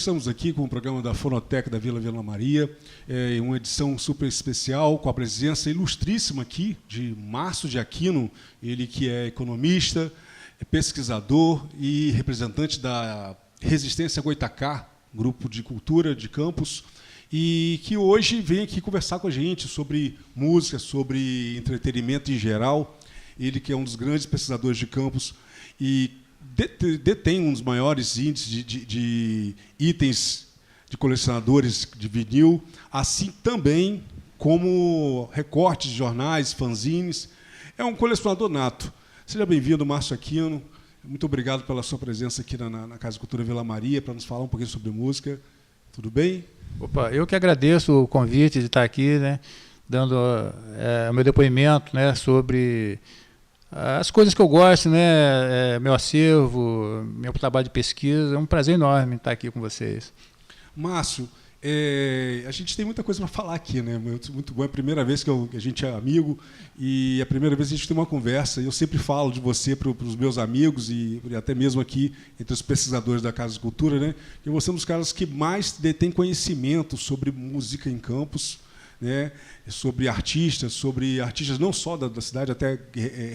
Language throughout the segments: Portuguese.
estamos aqui com o programa da Fonoteca da Vila Maria, uma edição super especial, com a presença ilustríssima aqui de Márcio de Aquino, ele que é economista, pesquisador e representante da Resistência Goitacá, grupo de cultura de Campos, e que hoje vem aqui conversar com a gente sobre música, sobre entretenimento em geral. Ele que é um dos grandes pesquisadores de Campos e detém um dos maiores índices de itens de colecionadores de vinil, assim também como recortes de jornais, fanzines. É um colecionador nato. Seja bem-vindo, Márcio Aquino. Muito obrigado pela sua presença aqui na Casa de Cultura Vila Maria, para nos falar um pouquinho sobre música. Tudo bem? Opa, eu que agradeço o convite de estar aqui, né, dando o meu depoimento, né, sobre as coisas que eu gosto, né, meu acervo, meu trabalho de pesquisa. É um prazer enorme estar aqui com vocês. Márcio, a gente tem muita coisa para falar aqui, né? Muito bom. É a primeira vez que a gente é amigo e é a primeira vez que a gente tem uma conversa. Eu sempre falo de você para os meus amigos e até mesmo aqui entre os pesquisadores da Casa de Cultura, né? Que você é um dos caras que mais detém conhecimento sobre música em Campos, né? Sobre artistas não só da cidade, até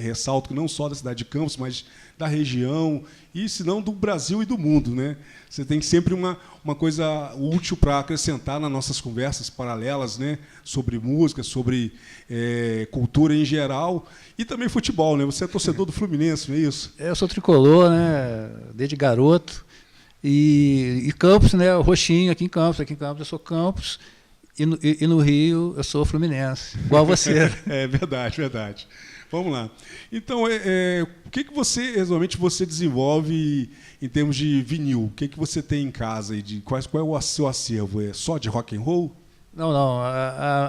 ressalto que não só da cidade de Campos, mas da região e, se não, do Brasil e do mundo, né? Você tem sempre uma coisa útil para acrescentar nas nossas conversas paralelas, né? Sobre música, sobre cultura em geral e também futebol, né? Você é torcedor do Fluminense, não é isso? Eu sou tricolor, né? Desde garoto. E Campos, né? Roxinho aqui em Campos. Aqui em Campos eu sou Campos. E no Rio eu sou Fluminense, igual você. É verdade, verdade. Vamos lá. Então, o que realmente você desenvolve em termos de vinil? O que você tem em casa? Qual é o seu acervo? É só de rock and roll? Não.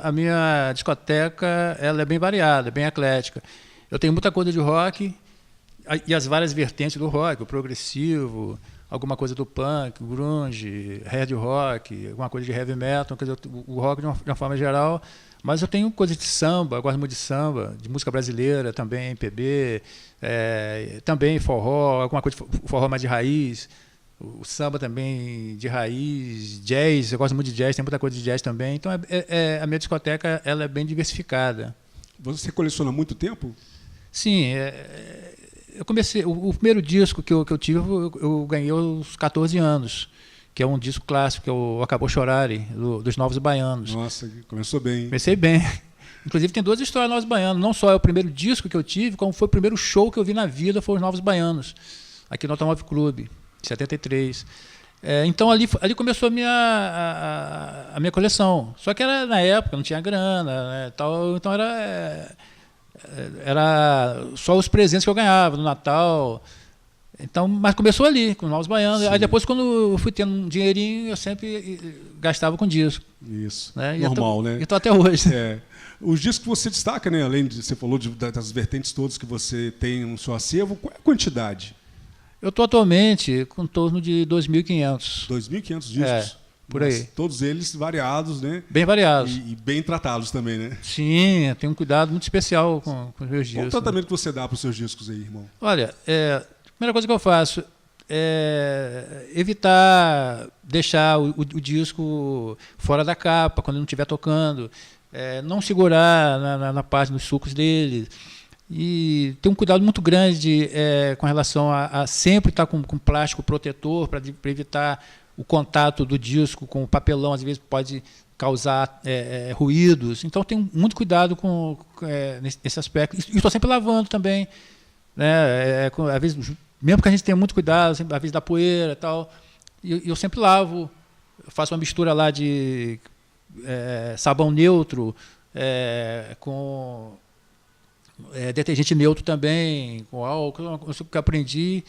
A minha discoteca ela é bem variada, bem eclética. Eu tenho muita coisa de rock e as várias vertentes do rock, o progressivo, alguma coisa do punk, grunge, hard rock, alguma coisa de heavy metal, quer dizer, o rock de uma forma geral. Mas eu tenho coisa de samba, eu gosto muito de samba, de música brasileira também, MPB, também forró, alguma coisa de forró mais de raiz, o samba também de raiz, jazz, eu gosto muito de jazz, tem muita coisa de jazz também. Então a minha discoteca ela é bem diversificada. Você coleciona há muito tempo? Sim, eu comecei, o primeiro disco que eu tive, eu ganhei aos 14 anos, que é um disco clássico, que é o Acabou Chorare, dos Novos Baianos. Nossa, começou bem. Comecei bem. Inclusive tem duas histórias Novos Baianos, não só é o primeiro disco que eu tive, como foi o primeiro show que eu vi na vida, foi os Novos Baianos, aqui no Automóvel Clube, em 73. Então ali começou a minha coleção. Só que era na época, não tinha grana, né, tal, então era só os presentes que eu ganhava no Natal. Então, mas começou ali, com os Novos Baianos. Sim. Aí depois, quando eu fui tendo um dinheirinho, eu sempre gastava com disco. Isso, né? Normal, né? E estou até hoje. Os discos que você destaca, né? Além de você falou das vertentes todas que você tem no seu acervo, qual é a quantidade? Eu estou atualmente com em torno de 2.500. 2.500 discos? Por aí. Todos eles variados, né? Bem variados. E bem tratados também, né? Sim, eu tenho um cuidado muito especial com os meus discos. Qual o tratamento que você dá para os seus discos aí, irmão? Olha, a primeira coisa que eu faço é evitar deixar o disco fora da capa, quando ele não estiver tocando, não segurar na parte dos sucos dele. E ter um cuidado muito grande com relação a sempre estar com plástico protetor para evitar o contato do disco com o papelão, às vezes pode causar ruídos. Então, tenho muito cuidado nesse aspecto. E estou sempre lavando também, né? Às vezes, mesmo que a gente tenha muito cuidado, sempre, às vezes dá poeira e tal, eu sempre lavo, eu faço uma mistura lá de sabão neutro com detergente neutro também, com álcool, isso que eu aprendi.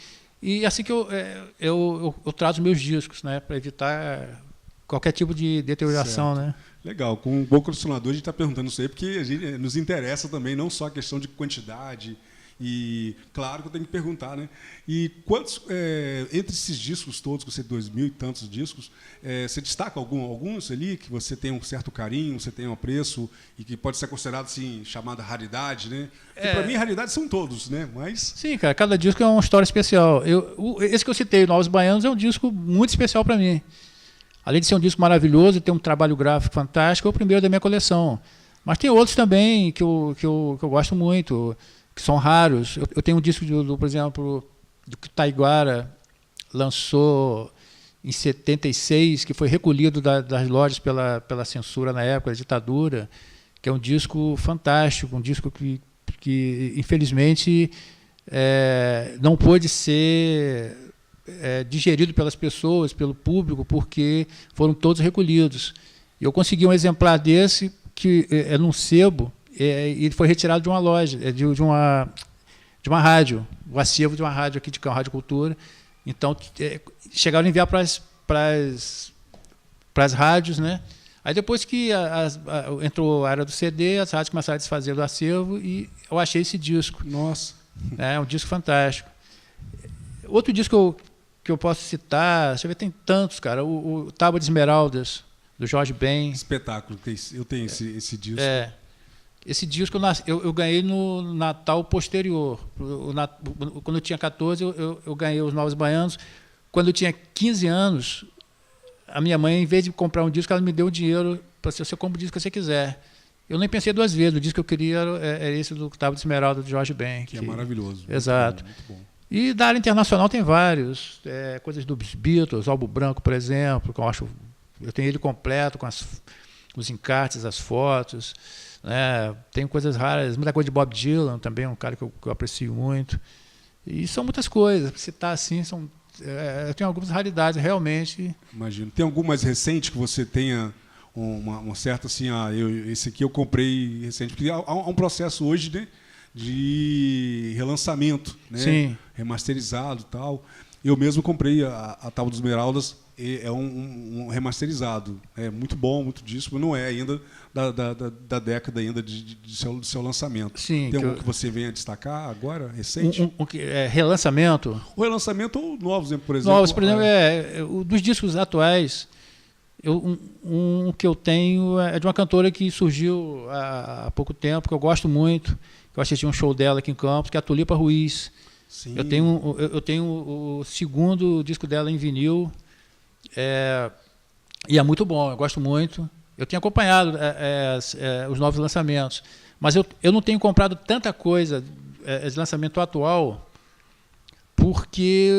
E assim que eu trato os meus discos, né, para evitar qualquer tipo de deterioração, né? Legal, com um bom colecionador a gente está perguntando isso aí, porque a gente, nos interessa também não só a questão de quantidade, e claro que eu tenho que perguntar, né? E quantos, entre esses discos todos, que você tem 2.000 e tantos discos, você destaca alguns ali que você tem um certo carinho, você tem um apreço e que pode ser considerado assim, chamada raridade, né? Para mim, raridade são todos, né? Mas... Sim, cara, cada disco é uma história especial. Esse que eu citei, Novos Baianos, é um disco muito especial para mim. além de ser um disco maravilhoso e ter um trabalho gráfico fantástico, é o primeiro da minha coleção. Mas tem outros também que eu gosto muito, que são raros. Eu tenho um disco, por exemplo, do que Taiguara lançou em 76, que foi recolhido das lojas pela censura na época, da ditadura, que é um disco fantástico, um disco que infelizmente, não pôde ser digerido pelas pessoas, pelo público, porque foram todos recolhidos. Eu consegui um exemplar desse, que é num sebo, e ele foi retirado de uma loja, de uma rádio, o acervo de uma rádio aqui de Rádio Cultura. Então, chegaram a enviar para as rádios, né? Aí depois que entrou a era do CD, as rádios começaram a desfazer do acervo e eu achei esse disco. Nossa! É um disco fantástico. Outro disco que eu posso citar, deixa eu ver, tem tantos, cara. O Tábua de Esmeraldas, do Jorge Ben. Espetáculo, eu tenho esse disco. Esse disco eu ganhei no Natal posterior. Quando eu tinha 14, eu ganhei os Novos Baianos. Quando eu tinha 15 anos, a minha mãe, em vez de comprar um disco, ela me deu o dinheiro para você compra o disco que você quiser. Eu nem pensei duas vezes. O disco que eu queria era esse do Tábua de Esmeralda, do Jorge Ben. Que é maravilhoso. Exato. Muito bom. E da área internacional tem vários. Coisas dos Beatles, Álbum Branco, por exemplo, que eu tenho ele completo, com os encartes, as fotos. Né? Tem coisas raras, muita coisa de Bob Dylan também, um cara que eu aprecio muito. E são muitas coisas. Para citar assim, eu tenho algumas raridades, realmente. Imagino. Tem algum mais recente que você tenha uma certa assim, esse aqui eu comprei recente? Porque há um processo hoje, né, de relançamento, né? Sim. Remasterizado e tal. Eu mesmo comprei a Tábua dos Esmeraldas, é um remasterizado. É muito bom, muito disco, mas não é ainda da década ainda do seu lançamento. Sim, tem algum que você venha destacar agora, recente? Relançamento? O relançamento ou novos, por exemplo? Novos, por exemplo, dos discos atuais, um que eu tenho é de uma cantora que surgiu há pouco tempo, que eu gosto muito, que eu assisti um show dela aqui em Campos, que é a Tulipa Ruiz. Sim. Eu tenho o segundo disco dela em vinil, e é muito bom, eu gosto muito. Eu tenho acompanhado os novos lançamentos, mas eu não tenho comprado tanta coisa de lançamento atual, porque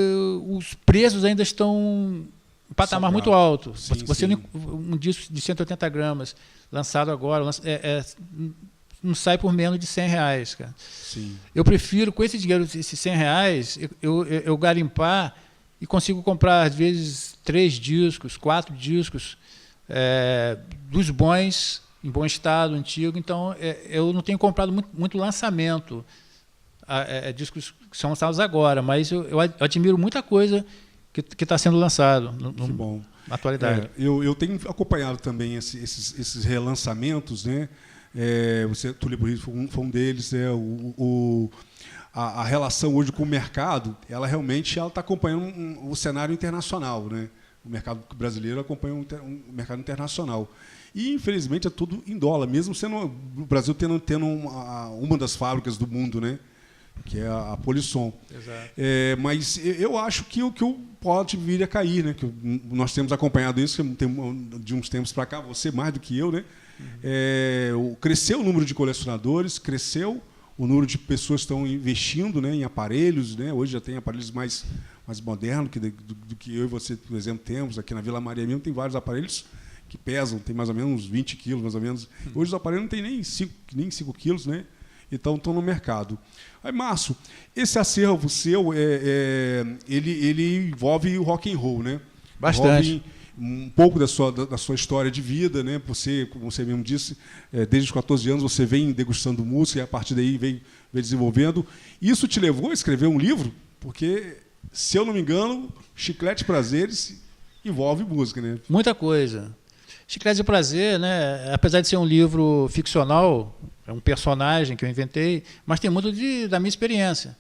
os preços ainda estão um patamar muito alto. Sim, você sim. Um disco de 180 gramas, lançado agora, não sai por menos de R$100, cara. Sim. Eu prefiro, com esse dinheiro, esses R$100, eu garimpar e consigo comprar, às vezes, 3 discos, 4 discos, dos bons, em bom estado, antigo. Então, eu não tenho comprado muito lançamento, discos que são lançados agora, mas eu admiro muita coisa que está sendo lançado na atualidade. Eu tenho acompanhado também esses relançamentos, né? Tulipa Ruiz foi um deles. A relação hoje com o mercado, ela realmente está acompanhando o cenário internacional, né? O mercado brasileiro acompanha o mercado internacional. E, infelizmente, é tudo em dólar, mesmo sendo o Brasil tendo uma das fábricas do mundo, né? Que é a Polisson. Exato. Mas eu acho que o que pode vir a cair, né? Que nós temos acompanhado isso de uns tempos para cá, você mais do que eu, né? Cresceu o número de colecionadores, cresceu o número de pessoas que estão investindo, né, em aparelhos, né? Hoje já tem aparelhos mais modernos do que eu e você, por exemplo, temos. Aqui na Vila Maria mesmo tem vários aparelhos que pesam, tem mais ou menos uns 20 quilos, mais ou menos. Hoje os aparelhos não tem nem 5 quilos, né? Então estão no mercado. Aí, Márcio, esse acervo seu, ele envolve o rock and roll, né? Bastante. Envolve um pouco da sua história de vida, né? Você, como você mesmo disse, desde os 14 anos você vem degustando música e a partir daí vem desenvolvendo. Isso te levou a escrever um livro? Porque, se eu não me engano, Chiclete e Prazeres envolve música, né? Muita coisa. Chiclete e Prazer, né? Apesar de ser um livro ficcional, é um personagem que eu inventei, mas tem muito da minha experiência,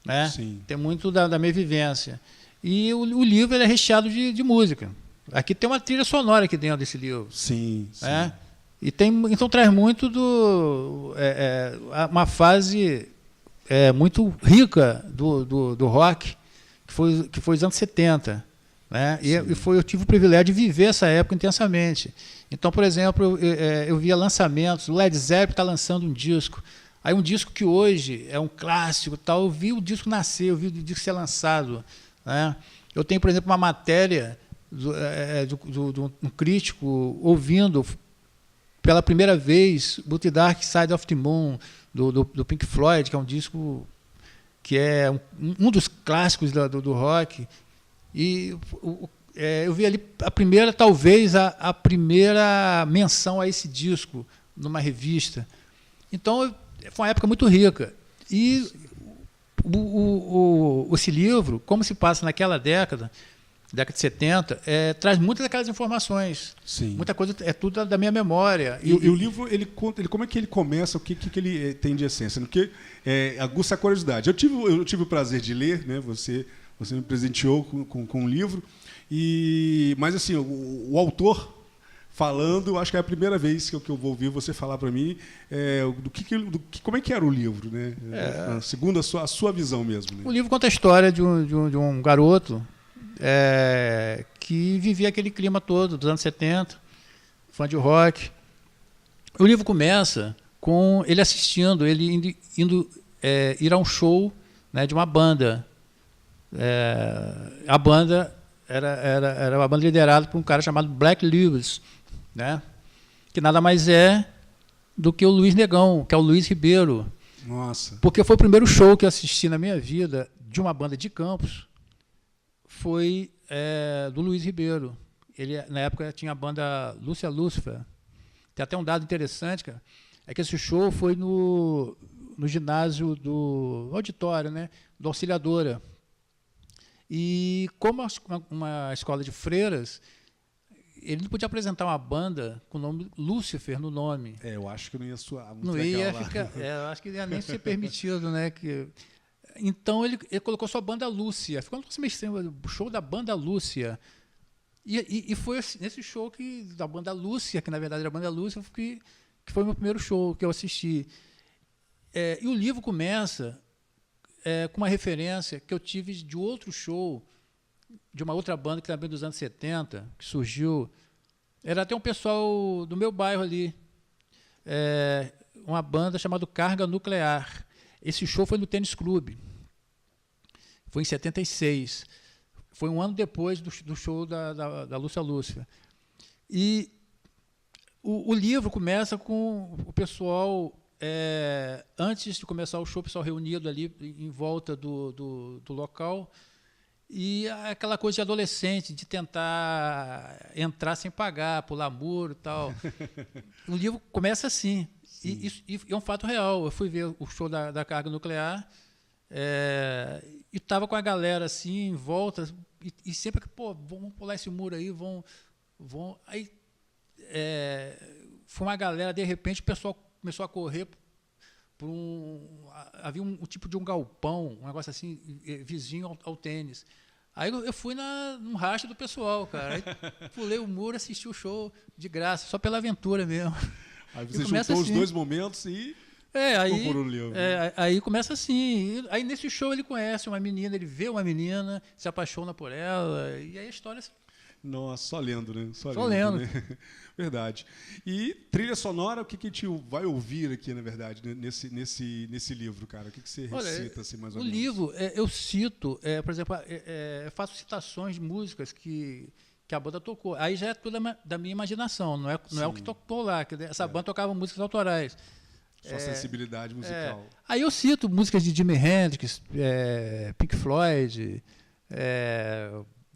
né? Sim. Tem muito da minha vivência. E o livro é recheado de música. Aqui tem uma trilha sonora aqui dentro desse livro. Sim, sim. E então traz muito uma fase muito rica do rock, que foi os anos 70. né? Eu tive o privilégio de viver essa época intensamente. Então, por exemplo, eu via lançamentos, o Led Zeppelin está lançando um disco. Aí um disco que hoje é um clássico, tal, eu vi o disco nascer, eu vi o disco ser lançado, né? Eu tenho, por exemplo, uma matéria de um crítico ouvindo pela primeira vez o The Dark Side of the Moon, do Pink Floyd, que é um disco que é um dos clássicos do rock. E eu vi ali talvez a primeira menção a esse disco numa revista. Então, foi uma época muito rica. E esse livro, como se passa naquela década de 70, traz muitas daquelas informações. Sim. Muita coisa, é tudo da minha memória. E o livro, ele conta, como é que ele começa, o que ele tem de essência? Porque aguça a curiosidade. Eu tive o prazer de ler, né? Você me presenteou com um livro, mas assim, o autor falando, eu acho que é a primeira vez que eu vou ouvir você falar para mim como é que era o livro, né? Segundo a sua visão mesmo. Né? O livro conta a história de um garoto que vivia aquele clima todo dos anos 70, fã de rock. O livro começa com ele assistindo, ele indo ir a um show, né, de uma banda. A banda era uma banda liderada por um cara chamado Black Lewis, né, que nada mais é do que o Luiz Negão, que é o Luiz Ribeiro. Nossa. Porque foi o primeiro show que eu assisti na minha vida de uma banda de Campos, foi do Luiz Ribeiro. Ele, na época, tinha a banda Lúcia Lúcifer. Tem até um dado interessante, cara, é que esse show foi no ginásio do auditório, né, do Auxiliadora. E como uma escola de freiras, ele não podia apresentar uma banda com o nome Lúcifer no nome. Eu acho que não ia soar muito não legal ia lá. ficar, eu acho que não ia nem ser permitido, né? Então ele colocou sua banda Lúcia. Ficou um negócio meio estranho, o show da banda Lúcia. E foi nesse show da banda Lúcia, que na verdade era a banda Lúcia, que foi o meu primeiro show que eu assisti. E o livro começa com uma referência que eu tive de outro show, de uma outra banda que também dos anos 70, que surgiu. Era até um pessoal do meu bairro ali, uma banda chamada Carga Nuclear. Esse show foi no Tênis Clube. Foi em 76. Foi um ano depois do show da Lúcia Lúcifer. E o livro começa com o pessoal, antes de começar o show, o pessoal reunido ali em volta do local, e aquela coisa de adolescente, de tentar entrar sem pagar, pular muro e tal. O livro começa assim. E é um fato real. Eu fui ver o show da Carga Nuclear e estava com a galera assim, em volta, e sempre que, vamos pular esse muro aí, vão. Aí foi uma galera, de repente o pessoal começou a correr por havia um tipo de um galpão, um negócio assim, vizinho ao tênis. Aí eu fui num racha do pessoal, cara. Aí pulei o muro, assisti o show de graça, só pela aventura mesmo. Aí você juntou os dois momentos e procurou o livro. Aí começa assim. Aí nesse show ele conhece uma menina, ele vê uma menina, se apaixona por ela, e aí a história assim. Nossa, só lendo, né? Só lendo. Né? Verdade. E trilha sonora, o que a gente vai ouvir aqui, na verdade, nesse livro, cara? O que você recita, assim, mais ou menos? O livro, eu cito, por exemplo, faço citações de músicas que a banda tocou. Aí já é tudo da minha imaginação, não é o que tocou lá. Essa banda tocava músicas autorais. Sua sensibilidade musical. Aí eu cito músicas de Jimi Hendrix, Pink Floyd,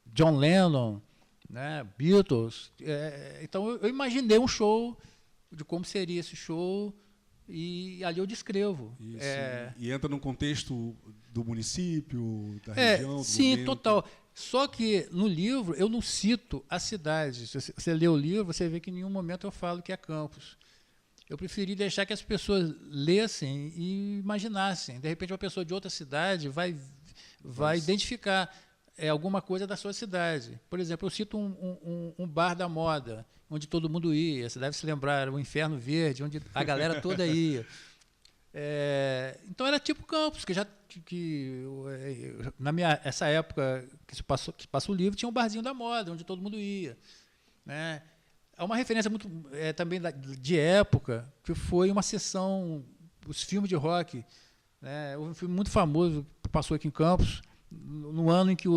John Lennon, né, Beatles. Então eu imaginei um show, de como seria esse show, e ali eu descrevo. Isso, e entra num contexto do município, da região, do sim, momento. Total. Só que no livro eu não cito a cidade. Se você lê o livro, você vê que em nenhum momento eu falo que é Campos. Eu preferi deixar que as pessoas lessem e imaginassem. De repente, uma pessoa de outra cidade vai identificar alguma coisa da sua cidade. Por exemplo, eu cito um bar da moda, onde todo mundo ia. Você deve se lembrar, era o Inferno Verde, onde a galera toda ia. Então era tipo Campos, essa época que passa o livro, tinha um barzinho da moda, onde todo mundo ia, né? Há uma referência muito também de época, que foi uma sessão, os filmes de rock, né? Um filme muito famoso que passou aqui em Campos, no ano em que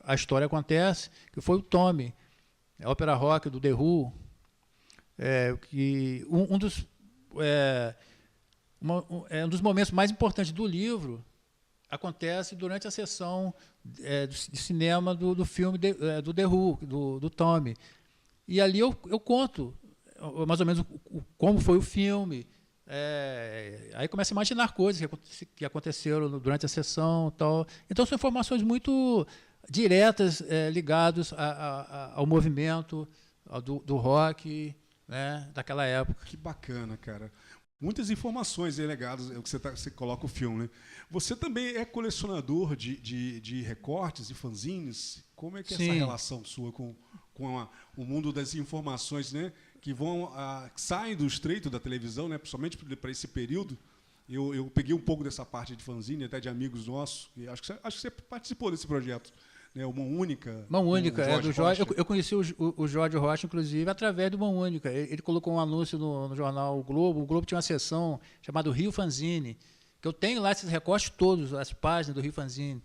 a história acontece, que foi o Tommy, a ópera rock do The Who, que um dos momentos mais importantes do livro acontece durante a sessão de cinema do filme do The Who, do Tommy. E ali eu conto mais ou menos como foi o filme. Aí começa a imaginar coisas que aconteceram durante a sessão. Tal. Então são informações muito diretas ligadas ao movimento do rock, né, daquela época. Que bacana, cara. Muitas informações aí legadas, você coloca o filme, né? Você também é colecionador de recortes e fanzines? Como é que é essa relação sua com o mundo das informações, né? Que saem do estreito da televisão, né? Principalmente para esse período. Eu peguei um pouco dessa parte de fanzine, até de amigos nossos. E acho que você participou desse projeto. Né, o Mão Única. Mão Única, do Jorge. Eu conheci o Jorge Rocha, inclusive, através do Mão Única. Ele colocou um anúncio no jornal O Globo. O Globo tinha uma seção chamada Rio Fanzine, que eu tenho lá esses recortes todos, as páginas do Rio Fanzine.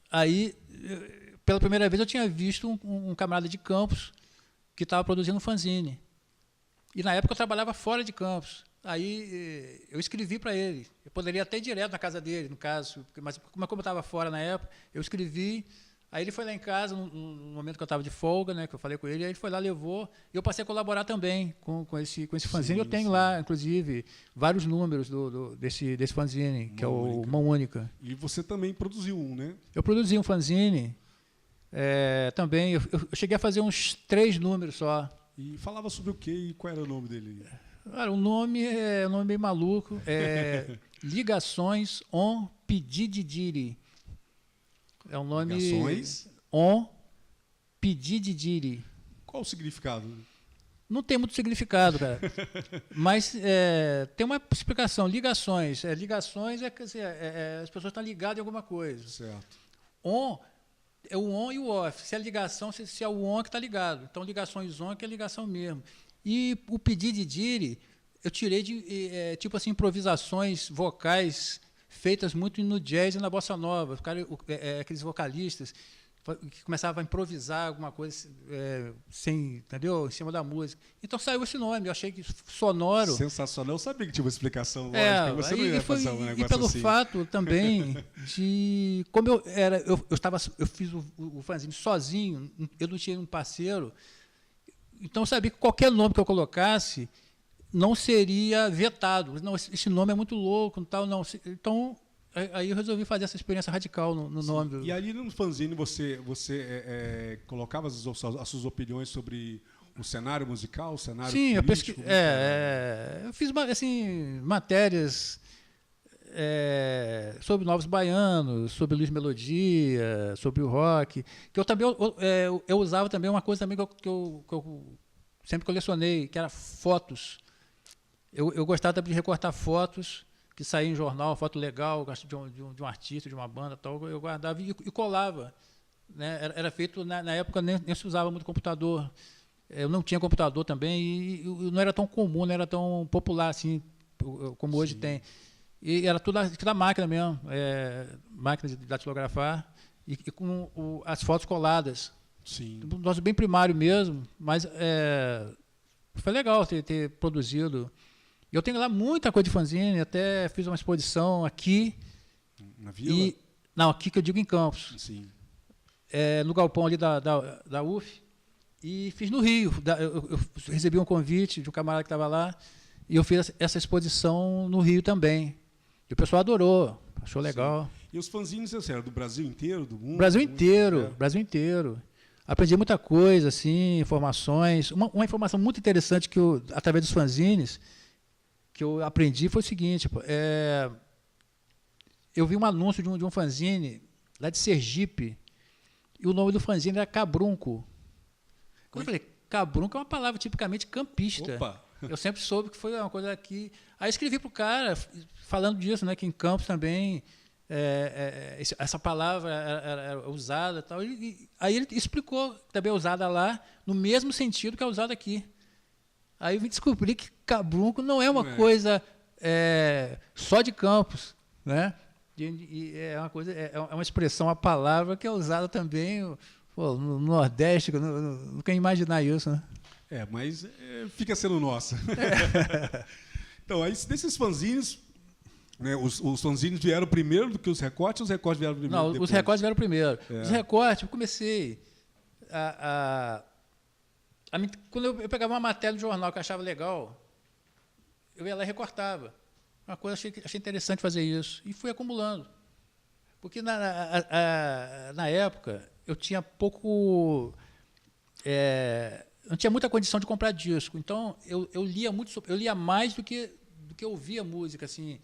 Aí, pela primeira vez, eu tinha visto um camarada de Campos que estava produzindo um fanzine. E, na época, eu trabalhava fora de Campos. Aí eu escrevi para ele. Eu poderia até ir direto na casa dele, no caso, mas como eu estava fora na época, eu escrevi. Aí ele foi lá em casa, no momento que eu estava de folga, né, que eu falei com ele, aí ele foi lá, levou, e eu passei a colaborar também com esse fanzine. Eu tenho lá, inclusive, vários números desse fanzine, que é o Mão Única. E você também produziu um, né? Eu produzi um fanzine, também, eu cheguei a fazer uns 3 números só. E falava sobre o quê e qual era o nome dele? Cara, o nome é um nome meio maluco. Ligações on Pedididiri. É um nome. Ligações on Pedididiri. Qual o significado? Não tem muito significado, cara. Mas tem uma explicação. Ligações. Ligações quer dizer, as pessoas estão ligadas em alguma coisa. Certo. On é o on e o off. Se é ligação, se é o on que está ligado. Então, ligações on que é ligação mesmo. E o Pedididiri, eu tirei de tipo assim, improvisações vocais feitas muito no jazz e na bossa nova. Aqueles vocalistas que começavam a improvisar alguma coisa entendeu? Em cima da música. Então saiu esse nome, eu achei que sonoro. Sensacional, eu sabia que tinha uma explicação lógica, você não ia fazer um negócio e pelo assim. fato também de como eu fiz o fanzine sozinho, eu não tinha um parceiro. Então, eu sabia que qualquer nome que eu colocasse não seria vetado. Não, esse nome é muito louco, tal, não. Então, aí eu resolvi fazer essa experiência radical no nome. E ali no fanzine você colocava as suas opiniões sobre o cenário musical, o cenário político? Sim, eu fiz assim, matérias sobre Novos Baianos, sobre Luiz Melodia, sobre o rock, que eu também eu usava também uma coisa também que eu sempre colecionei, que era fotos. Eu gostava de recortar fotos que saíam em jornal, foto legal, de um artista, de uma banda, tal, eu guardava e colava. Né? Era feito, na época, nem se usava muito computador. Eu não tinha computador também e não era tão comum, não era tão popular assim, como hoje tem. E era tudo da máquina mesmo, máquina de datilografar, e com as fotos coladas. Sim. Nosso bem primário mesmo, mas foi legal ter produzido. Eu tenho lá muita coisa de fanzine, até fiz uma exposição aqui. Na Vila? Não, aqui que eu digo em Campos. Sim. No galpão ali da UF. E fiz no Rio. Eu recebi um convite de um camarada que estava lá, e eu fiz essa exposição no Rio também. E o pessoal adorou, achou legal. Sim. E os fanzines, eram do Brasil inteiro, do mundo? Brasil inteiro. Aprendi muita coisa, assim, informações. Uma informação muito interessante que através dos fanzines, que eu aprendi foi o seguinte, eu vi um anúncio de um fanzine lá de Sergipe, e o nome do fanzine era Cabrunco. Quando eu falei, Cabrunco é uma palavra tipicamente campista. Opa! Eu sempre soube que foi uma coisa que... Aí escrevi para o cara, falando disso, né, que em Campos também essa palavra era usada. Tal, aí ele explicou que também é usada lá no mesmo sentido que é usada aqui. Aí eu vim descobrir que cabrunco não é uma coisa só de Campos, né? É uma coisa, é uma expressão, uma palavra que é usada também no Nordeste, que eu nunca ia imaginar isso, né? Mas fica sendo nossa. Então, aí, desses fanzines, né, os fanzines vieram primeiro do que os recortes, ou os recortes vieram primeiro? Não, depois? Os recortes vieram primeiro. Os recortes, eu comecei quando eu pegava uma matéria do jornal que eu achava legal, eu ia lá e recortava. Uma coisa, achei interessante fazer isso. E fui acumulando. Porque na época eu tinha pouco... não tinha muita condição de comprar disco. Então eu lia mais do que eu ouvia música. Assim.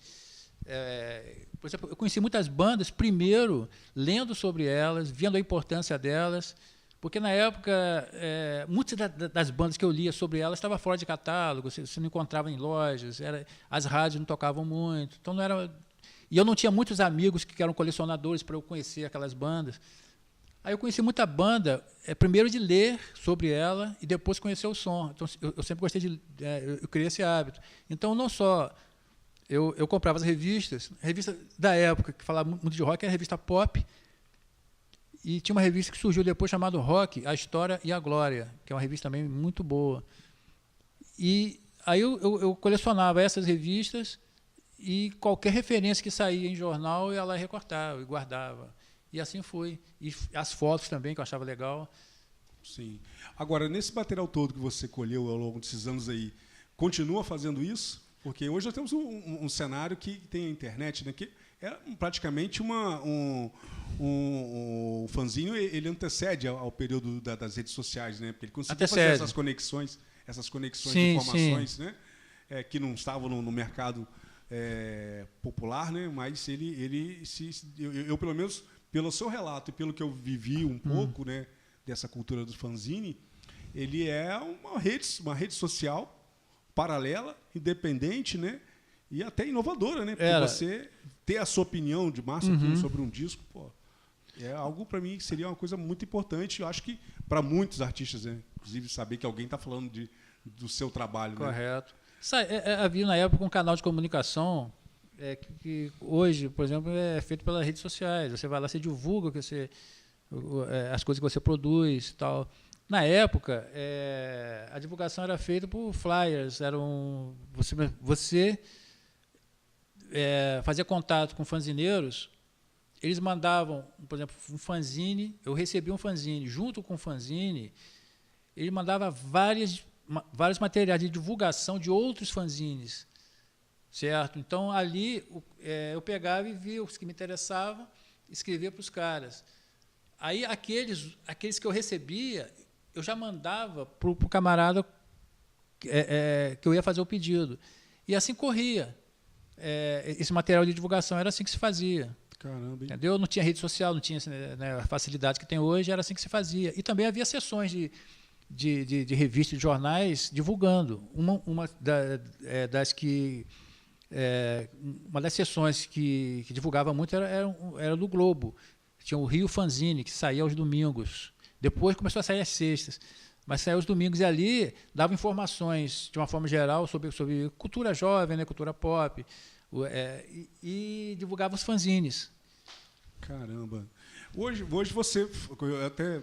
Por exemplo, eu conheci muitas bandas, primeiro, lendo sobre elas, vendo a importância delas. Porque, na época, muitas das bandas que eu lia sobre elas estavam fora de catálogo, você não encontrava em lojas, as rádios não tocavam muito. Então não era... E eu não tinha muitos amigos que eram colecionadores para eu conhecer aquelas bandas. Aí eu conheci muita banda, primeiro de ler sobre ela e depois conhecer o som. Então eu sempre gostei eu criei esse hábito. Então não só eu comprava as revistas, revista da época que falava muito de rock era a revista Pop, e tinha uma revista que surgiu depois chamada Rock, A História e a Glória, que é uma revista também muito boa. E aí eu colecionava essas revistas e qualquer referência que saía em jornal eu ia lá e recortava e guardava. E assim foi. E as fotos também, que eu achava legal. Sim. Agora, nesse material todo que você colheu ao longo desses anos aí, continua fazendo isso? Porque hoje nós temos um cenário que tem a internet, né, que é praticamente um fanzinho, ele antecede ao período das redes sociais, né? Porque ele conseguiu fazer essas conexões sim, de informações, né? Que não estavam no mercado popular, né? Mas eu pelo menos pelo seu relato e pelo que eu vivi um pouco, né, dessa cultura do fanzine, ele é uma rede social paralela, independente, né? E até inovadora, né? Porque você ter a sua opinião de massa sobre um disco, é algo para mim que seria uma coisa muito importante. Eu acho que para muitos artistas, né? Inclusive saber que alguém está falando do seu trabalho. Correto. Né? Havia na época um canal de comunicação que hoje, por exemplo, é feito pelas redes sociais. Você vai lá, você divulga as coisas que você produz e tal. Na época, a divulgação era feita por flyers. Você fazia contato com fanzineiros, eles mandavam, por exemplo, um fanzine, eu recebia um fanzine, junto com o fanzine, ele mandava vários materiais de divulgação de outros fanzines, certo? Então, ali, eu pegava e via os que me interessavam, escrevia para os caras. Aí, aqueles que eu recebia, eu já mandava para o camarada que eu ia fazer o pedido. E assim corria. Esse material de divulgação era assim que se fazia. Caramba, hein? Entendeu? Não tinha rede social, não tinha, né, a facilidade que tem hoje, era assim que se fazia. E também havia sessões de revistas, de jornais, divulgando. Uma das sessões que divulgava muito era do Globo. Tinha o Rio Fanzine, que saía aos domingos. Depois começou a sair às sextas. Mas saía aos domingos e ali dava informações, de uma forma geral, sobre cultura jovem, né, cultura pop, e divulgava os fanzines. Caramba. Hoje você, até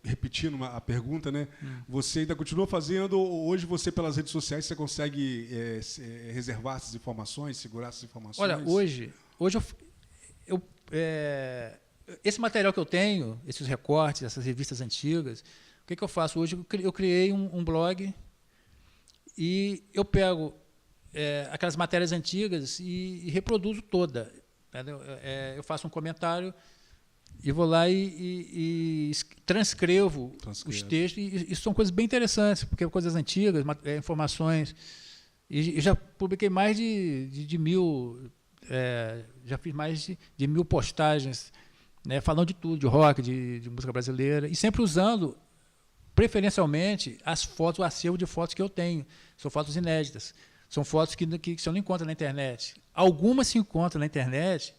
repetindo a pergunta, né? Você ainda continua fazendo, hoje você pelas redes sociais, você consegue reservar essas informações, segurar essas informações? Olha, hoje esse material que eu tenho, esses recortes, essas revistas antigas, o que eu faço? Hoje eu criei um blog e eu pego aquelas matérias antigas e reproduzo toda. Entendeu? Eu faço um comentário e vou lá e transcrevo os textos. E são coisas bem interessantes, porque coisas antigas, informações. E já publiquei mais de 1000, já fiz mais de 1000 postagens, né, falando de tudo, de rock, de música brasileira, e sempre usando preferencialmente, as fotos, o acervo de fotos que eu tenho. São fotos inéditas. São fotos que você não encontra na internet. Algumas se encontram na internet,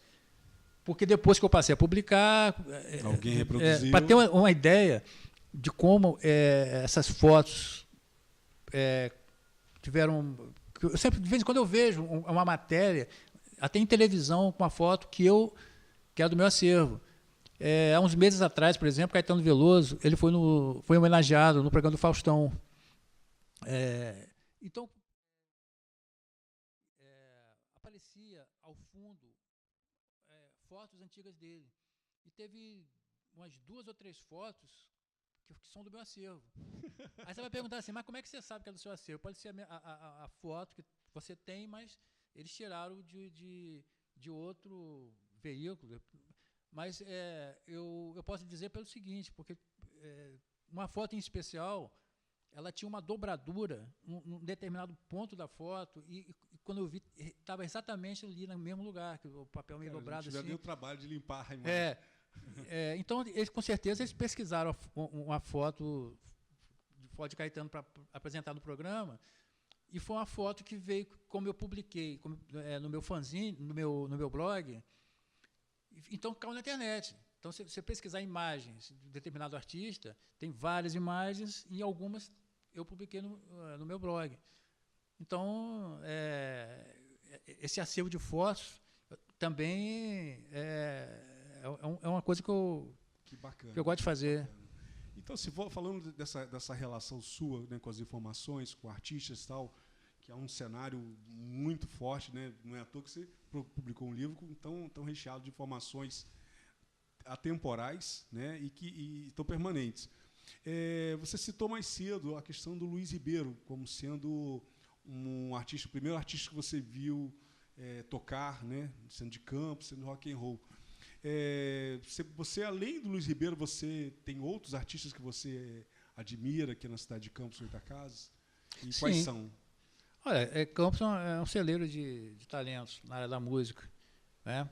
porque depois que eu passei a publicar... Alguém reproduziu. Para ter uma ideia de como essas fotos tiveram... Eu sempre, de vez em quando, eu vejo uma matéria, até em televisão, com uma foto que é do meu acervo. Há uns meses atrás, por exemplo, Caetano Veloso, ele foi homenageado no programa do Faustão. Então, aparecia ao fundo fotos antigas dele. E teve umas 2 ou 3 fotos que são do meu acervo. Aí você vai perguntar assim, mas como é que você sabe que é do seu acervo? Pode ser a foto que você tem, mas eles tiraram de outro veículo. Mas eu posso dizer pelo seguinte, porque uma foto em especial, ela tinha uma dobradura num determinado ponto da foto, e quando eu vi, estava exatamente ali no mesmo lugar, que o papel meio dobrado. Já assim. deu o trabalho de limpar a imagem. Então, com certeza, eles pesquisaram uma foto de Caetano para apresentar no programa, e foi uma foto que veio, como eu publiquei no meu fanzine, no meu blog, então caiu na internet. Então, se você pesquisar imagens de determinado artista, tem várias imagens, e algumas eu publiquei no meu blog. Então, esse acervo de fotos também é uma coisa que eu gosto de fazer. Então, se for falando dessa relação sua, né, com as informações, com artistas e tal, que é um cenário muito forte, né? Não é à toa que você publicou um livro tão recheado de informações atemporais, né? E tão permanentes. Você citou mais cedo a questão do Luiz Ribeiro como sendo um artista, o primeiro artista que você viu tocar, né? Sendo de campo, sendo rock and roll. Você, além do Luiz Ribeiro, você tem outros artistas que você admira aqui na cidade de Campos, Goytacazes? E Sim. quais são? Olha, Campos é um celeiro de talentos na área da música, né?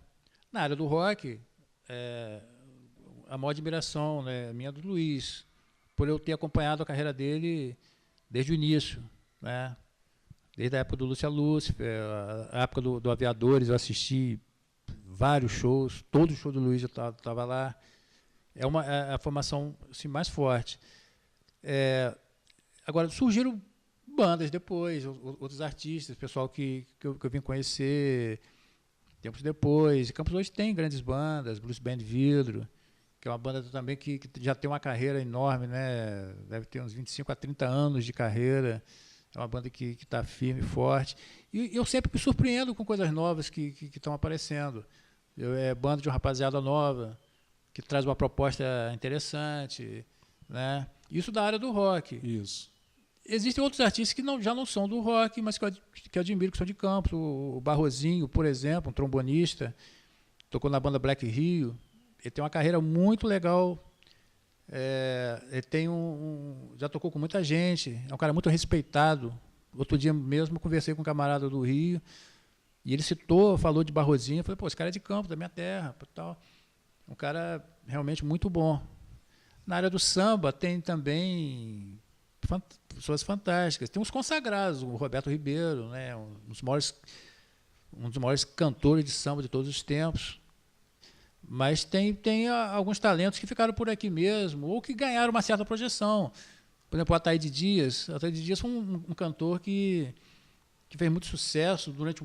Na área do rock, a maior admiração, né, minha do Luiz, por eu ter acompanhado a carreira dele desde o início, né? Desde a época do Lúcia Lúcifer, a época do Aviadores, eu assisti vários shows, todo o show do Luiz eu estava lá. É a formação assim, mais forte. Agora, surgiram bandas depois, outros artistas, pessoal que eu vim conhecer tempos depois. Campos hoje tem grandes bandas, Blues Band Vidro, que é uma banda também que já tem uma carreira enorme, né? Deve ter uns 25 a 30 anos de carreira. É uma banda que está firme e forte. E eu sempre me surpreendo com coisas novas que estão aparecendo. Banda de uma rapaziada nova, que traz uma proposta interessante, né? Isso da área do rock. Isso. Existem outros artistas que já não são do rock, mas que eu admiro, que são de Campos. O Barrozinho, por exemplo, um trombonista, tocou na banda Black Rio. Ele tem uma carreira muito legal. Ele tem já tocou com muita gente. É um cara muito respeitado. Outro dia mesmo eu conversei com um camarada do Rio, e ele falou de Barrozinho. Eu falei, pô, esse cara é de Campos, da minha terra. Tal. Um cara realmente muito bom. Na área do samba tem também pessoas fantásticas. Tem uns consagrados, o Roberto Ribeiro, né, um dos maiores cantores de samba de todos os tempos. Mas tem alguns talentos que ficaram por aqui mesmo, ou que ganharam uma certa projeção. Por exemplo, o Ataíde Dias. O Ataíde Dias foi um cantor que fez muito sucesso durante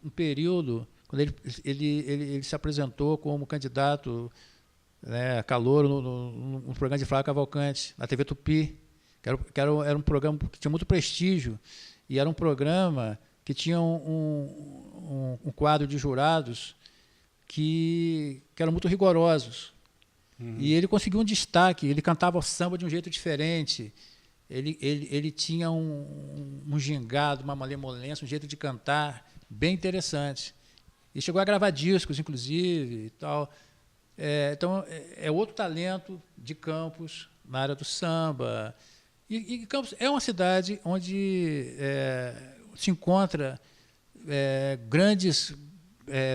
um período, quando ele se apresentou como candidato, né, calouro no programa de Flávio Cavalcante, na TV Tupi, que era um programa que tinha muito prestígio, e era um programa que tinha um quadro de jurados que eram muito rigorosos. Uhum. E ele conseguiu um destaque, ele cantava o samba de um jeito diferente, ele tinha um gingado, uma malemolência, um jeito de cantar bem interessante. E chegou a gravar discos, inclusive, e tal. Então, é outro talento de Campos, na área do samba. E Campos é uma cidade onde se encontra grandes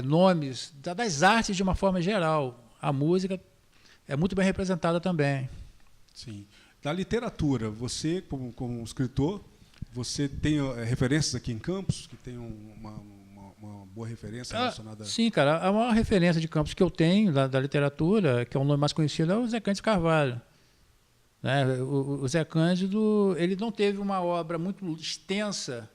nomes das artes de uma forma geral. A música é muito bem representada também. Sim. Da literatura, você, como escritor, você tem referências aqui em Campos, que tem uma boa referência relacionada... Sim, cara. A maior referência de Campos que eu tenho da literatura, que é o nome mais conhecido, é o Zé Cândido Carvalho. Né? O Zé Cândido, ele não teve uma obra muito extensa,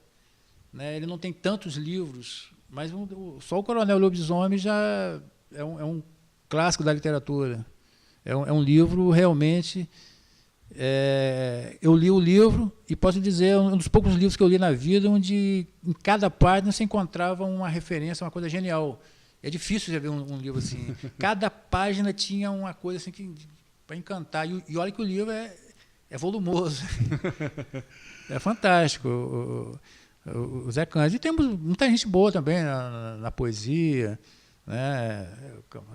né? Ele não tem tantos livros, mas só o Coronel Lobisomem já é um clássico da literatura. É um livro realmente... eu li o livro e posso dizer, um dos poucos livros que eu li na vida onde em cada página se encontrava uma referência, uma coisa genial. É difícil já ver um livro assim. Cada página tinha uma coisa assim para encantar. E olha que o livro é volumoso. É fantástico. O Zé Cândido. E temos muita gente boa também na poesia. Né?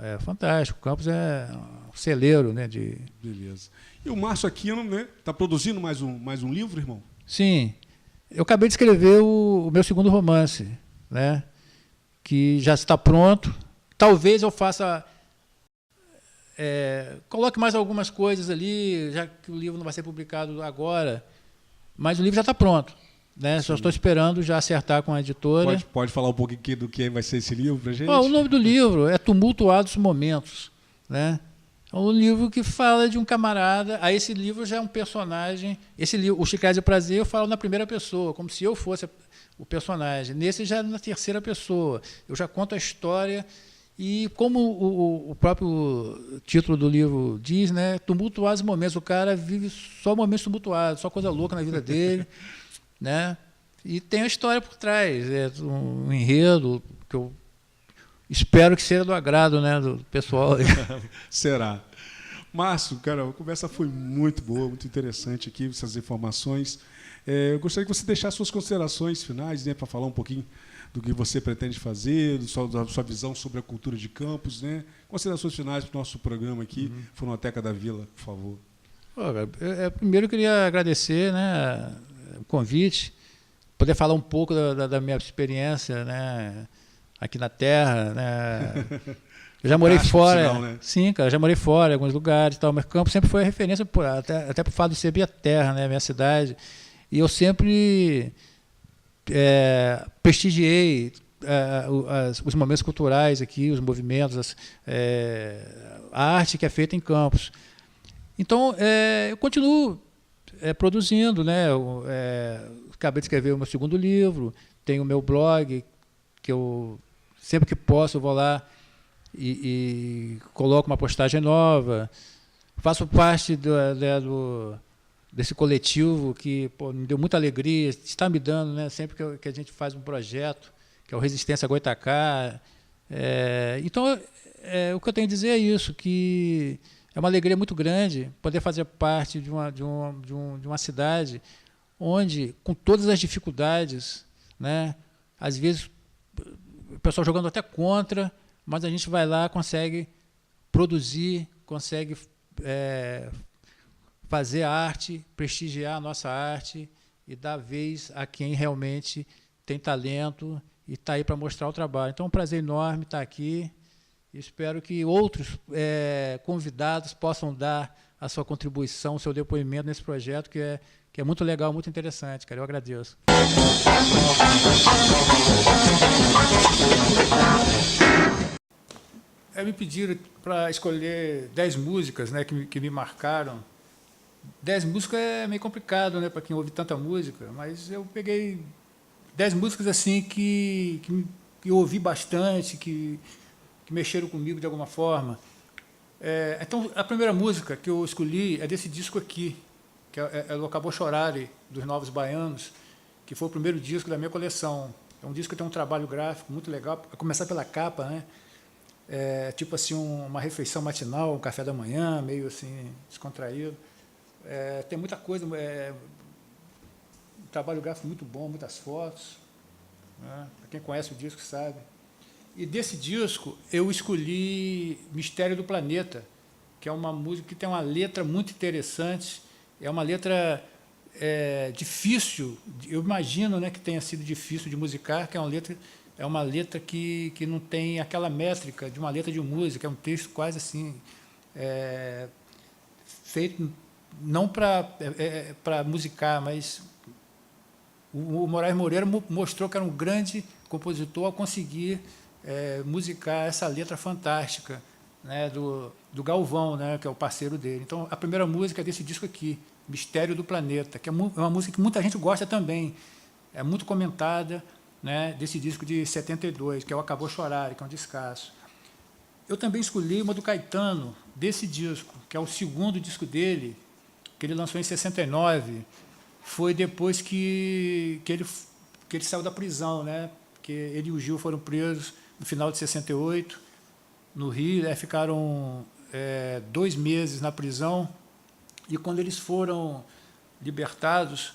É fantástico. O Campos é um celeiro, né, de... Beleza. E o Márcio Aquino, né, está produzindo mais um livro, irmão? Sim. Eu acabei de escrever o meu segundo romance, né, que já está pronto. Talvez eu faça... coloque mais algumas coisas ali, já que o livro não vai ser publicado agora, mas o livro já está pronto. Né? Só estou esperando já acertar com a editora. Pode falar um pouquinho do que vai ser esse livro para a gente? O nome do livro é Tumultuados Momentos. Né? É um livro que fala de um camarada. Esse livro já é um personagem. Esse livro, O Chiclete de Prazer, eu falo na primeira pessoa, como se eu fosse o personagem. Nesse já é na terceira pessoa. Eu já conto a história. E como o próprio título do livro diz, né, tumultuados momentos. O cara vive só momentos tumultuados, só coisa louca na vida dele. Né? E tem a história por trás, um enredo que eu espero que seja do agrado, né, do pessoal. Será. Márcio, cara, a conversa foi muito boa, muito interessante aqui, essas informações. Eu gostaria que você deixasse suas considerações finais, né, para falar um pouquinho do que você pretende fazer, da sua visão sobre a cultura de Campos, né? Considerações finais para o nosso programa aqui, Fonoteca da Vila, por favor. Primeiro eu queria agradecer, né, o convite, poder falar um pouco da minha experiência, né, aqui na Terra. Né. Eu já morei fora. Sinal, né? Sim, cara, já morei fora em alguns lugares e tal, mas Campos sempre foi a referência, até por fato de ser minha terra, né, minha cidade. E eu sempre prestigiei os momentos culturais aqui, os movimentos, a arte que é feita em Campos. Então, eu continuo produzindo, né? Acabei de escrever o meu segundo livro, tenho o meu blog, que eu sempre que posso eu vou lá e coloco uma postagem nova. Faço parte desse coletivo que me deu muita alegria, está me dando, né? Sempre que a gente faz um projeto, que é o Resistência Goitacá. Então, o que eu tenho a dizer é isso, que é uma alegria muito grande poder fazer parte de uma cidade onde, com todas as dificuldades, né, às vezes o pessoal jogando até contra, mas a gente vai lá, consegue produzir, consegue fazer arte, prestigiar a nossa arte e dar vez a quem realmente tem talento e está aí para mostrar o trabalho. Então, é um prazer enorme estar aqui. Espero que outros convidados possam dar a sua contribuição, o seu depoimento nesse projeto, que é muito legal, muito interessante, cara. Eu agradeço. Me pediram para escolher 10 músicas, né, que me marcaram. 10 músicas é meio complicado, né, para quem ouve tanta música, mas eu peguei 10 músicas assim que eu ouvi bastante, que mexeram comigo de alguma forma. Então, a primeira música que eu escolhi é desse disco aqui, que é o Acabou Chorare, dos Novos Baianos, que foi o primeiro disco da minha coleção. É um disco que tem um trabalho gráfico muito legal, a começar pela capa, né? Tipo assim, uma refeição matinal, um café da manhã, meio assim, descontraído. Tem muita coisa, um trabalho gráfico muito bom, muitas fotos. Né? Para quem conhece o disco sabe. E desse disco eu escolhi Mistério do Planeta, que é uma música que tem uma letra muito interessante. É uma letra difícil, eu imagino, né, que tenha sido difícil de musicar, que é uma letra que não tem aquela métrica de uma letra de música, é um texto quase assim, feito não para musicar, mas o Moraes Moreira mostrou que era um grande compositor ao conseguir musicar essa letra fantástica, né, do Galvão, né, que é o parceiro dele. Então, a primeira música é desse disco aqui, Mistério do Planeta, que é uma música que muita gente gosta também, é muito comentada, né, desse disco de 72, que é o Acabou Chorar, que é um descasso. Eu também escolhi uma do Caetano, desse disco, que é o segundo disco dele, que ele lançou em 69, foi depois que ele saiu da prisão, né? Porque ele e o Gil foram presos no final de 68, no Rio, ficaram 2 meses na prisão, e quando eles foram libertados,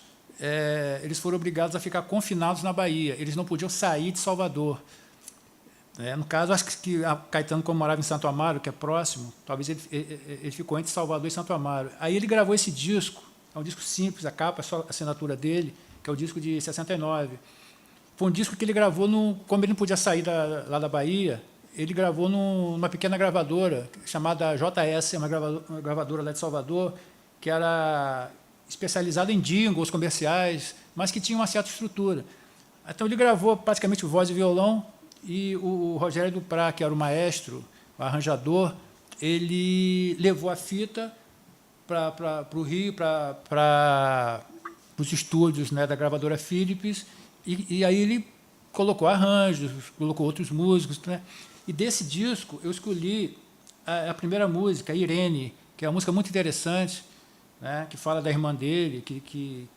eles foram obrigados a ficar confinados na Bahia, eles não podiam sair de Salvador. No caso, acho que Caetano, como morava em Santo Amaro, que é próximo, talvez ele ficou entre Salvador e Santo Amaro. Aí ele gravou esse disco, é um disco simples, a capa é só a assinatura dele, que é o disco de 69. Foi um disco que ele gravou, como ele não podia sair lá da Bahia, ele gravou numa pequena gravadora chamada JS, uma gravadora lá de Salvador, que era especializada em jingles comerciais, mas que tinha uma certa estrutura. Então ele gravou praticamente voz e violão, e o Rogério Duprá, que era o maestro, o arranjador, ele levou a fita para o Rio, para os estúdios, né, da gravadora Philips, e aí ele colocou arranjos, colocou outros músicos, né? E desse disco eu escolhi a primeira música, Irene, que é uma música muito interessante, né, que fala da irmã dele, que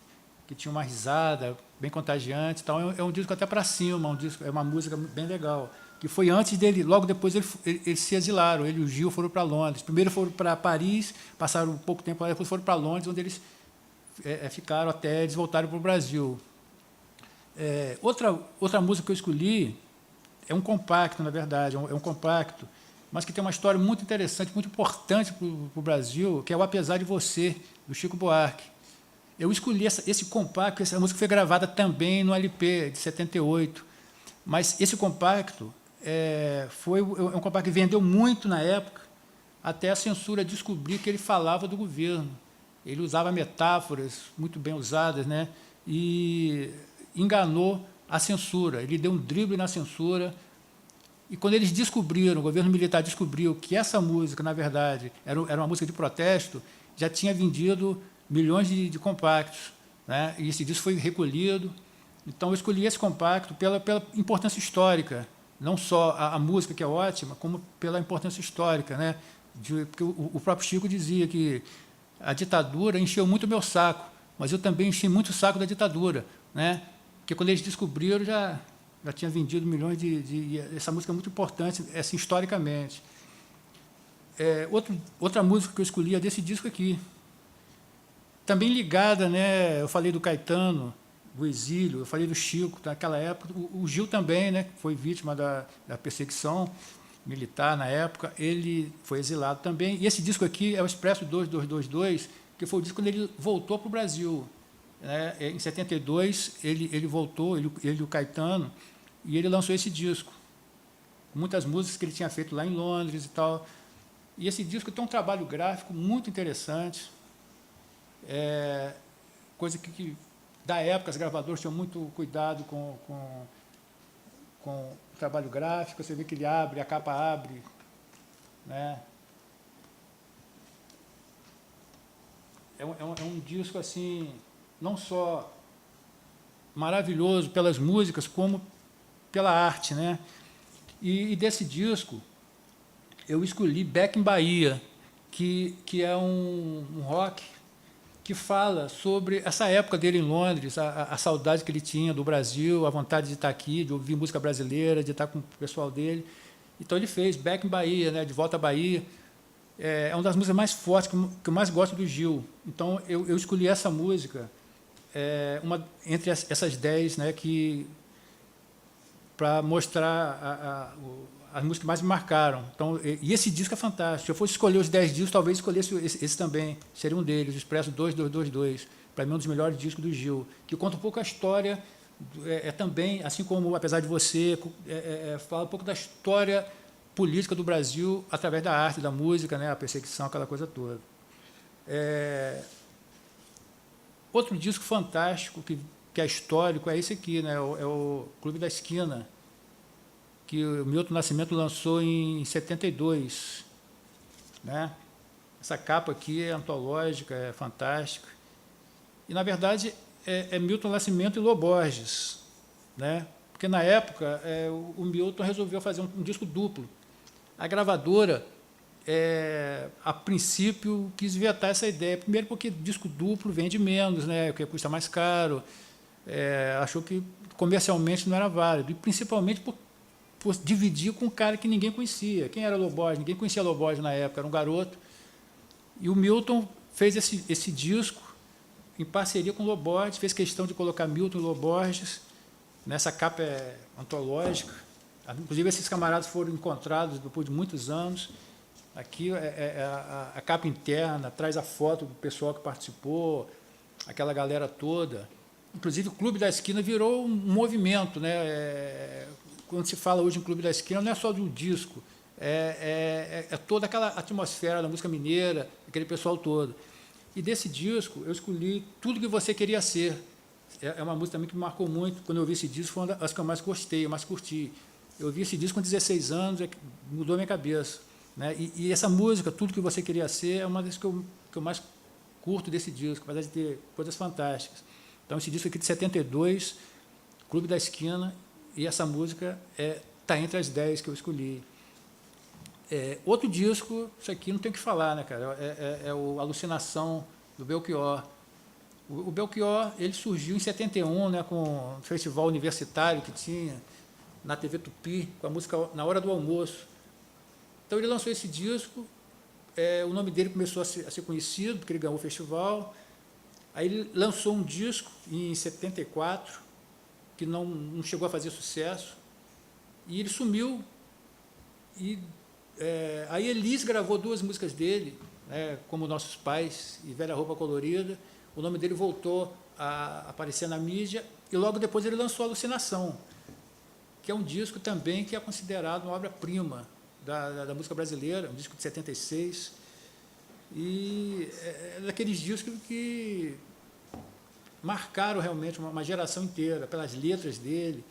tinha uma risada bem contagiante. Então, é um disco até para cima, é uma música bem legal, que foi antes dele, logo depois eles se exilaram, ele e o Gil foram para Londres. Primeiro foram para Paris, passaram um pouco tempo lá, depois foram para Londres, onde eles ficaram até eles voltarem para o Brasil. Outra música que eu escolhi é um compacto, na verdade, é um compacto, mas que tem uma história muito interessante, muito importante para o Brasil, que é o Apesar de Você, do Chico Buarque. Eu escolhi esse compacto, essa música foi gravada também no LP de 78, mas esse compacto foi um compacto que vendeu muito na época, até a censura descobrir que ele falava do governo. Ele usava metáforas muito bem usadas, né, e enganou a censura, ele deu um drible na censura, e quando eles descobriram, o governo militar descobriu que essa música, na verdade, era uma música de protesto, já tinha vendido milhões de compactos, né? E esse disco foi recolhido. Então, eu escolhi esse compacto pela importância histórica, não só a música, que é ótima, como pela importância histórica, né? Porque o próprio Chico dizia que a ditadura encheu muito o meu saco, mas eu também enchi muito o saco da ditadura, né? Porque quando eles descobriram, já tinha vendido milhões essa música é muito importante, assim, historicamente. Outra música que eu escolhi é desse disco aqui, também ligada, né? Eu falei do Caetano, do exílio, eu falei do Chico, naquela época, o Gil também, né? Foi vítima da perseguição militar na época, ele foi exilado também. E esse disco aqui é o Expresso 2222, que foi o disco quando ele voltou para o Brasil, né? Em 72, ele voltou, ele e o Caetano, e ele lançou esse disco, com muitas músicas que ele tinha feito lá em Londres e tal. E esse disco tem um trabalho gráfico muito interessante, coisa que da época as gravadoras tinham muito cuidado com o trabalho gráfico. Você vê que ele abre, a capa abre, né? É um disco assim, não só maravilhoso pelas músicas, como pela arte, né? E desse disco eu escolhi Beck em Bahia, que é um rock que fala sobre essa época dele em Londres, a saudade que ele tinha do Brasil, a vontade de estar aqui, de ouvir música brasileira, de estar com o pessoal dele. Então ele fez Beck em Bahia, né, De Volta à Bahia. É uma das músicas mais fortes que eu mais gosto do Gil. Então eu escolhi essa música, entre essas 10, né, para mostrar as músicas que mais me marcaram. Então, e esse disco é fantástico. Se eu fosse escolher os 10 discos, talvez escolhesse esse também. Seria um deles, o Expresso 2222. Para mim, um dos melhores discos do Gil, que conta um pouco a história, também, assim como Apesar de Você, fala um pouco da história política do Brasil através da arte, da música, né, a perseguição, aquela coisa toda. Outro disco fantástico, que é histórico, é esse aqui, né? É o Clube da Esquina, que o Milton Nascimento lançou em 72. Né? Essa capa aqui é antológica, é fantástica. E, na verdade, é Milton Nascimento e Lô Borges. Né? Porque, na época, o Milton resolveu fazer um disco duplo. A gravadora, a princípio, quis vetar essa ideia. Primeiro porque disco duplo vende menos, né? Porque custa mais caro. Achou que comercialmente não era válido. E, principalmente, por dividir com um cara que ninguém conhecia. Quem era Lô Borges? Ninguém conhecia Lô Borges na época, era um garoto. E o Milton fez esse disco em parceria com o Lô Borges, fez questão de colocar Milton e Lô Borges. Nessa capa antológica. Inclusive, esses camaradas foram encontrados depois de muitos anos. Aqui a capa interna, traz a foto do pessoal que participou, aquela galera toda. Inclusive, o Clube da Esquina virou um movimento. Né? Quando se fala hoje em Clube da Esquina, não é só do disco, é toda aquela atmosfera da música mineira, aquele pessoal todo. E desse disco, eu escolhi Tudo Que Você Queria Ser. É uma música também que me marcou muito. Quando eu ouvi esse disco, foi uma das que eu mais gostei, eu mais curti. Eu ouvi esse disco com 16 anos, mudou a minha cabeça. Né? E essa música, Tudo Que Você Queria Ser, é uma das que eu mais curto desse disco, apesar de ter coisas fantásticas. Então, esse disco aqui de 72, Clube da Esquina, e essa música está entre as 10 que eu escolhi. Outro disco, isso aqui não tem o que falar, né, cara? É o Alucinação, do Belchior. O Belchior, ele surgiu em 71, né, com um festival universitário que tinha na TV Tupi, com a música Na Hora do Almoço. Então, ele lançou esse disco, o nome dele começou a ser conhecido, porque ele ganhou o festival. Aí ele lançou um disco em 74, que não chegou a fazer sucesso, e ele sumiu. E aí Elis gravou 2 músicas dele, né, Como Nossos Pais e Velha Roupa Colorida. O nome dele voltou a aparecer na mídia, e logo depois ele lançou Alucinação, que é um disco também que é considerado uma obra-prima da música brasileira, um disco de 76, e é daqueles discos que marcaram realmente uma geração inteira, pelas letras dele.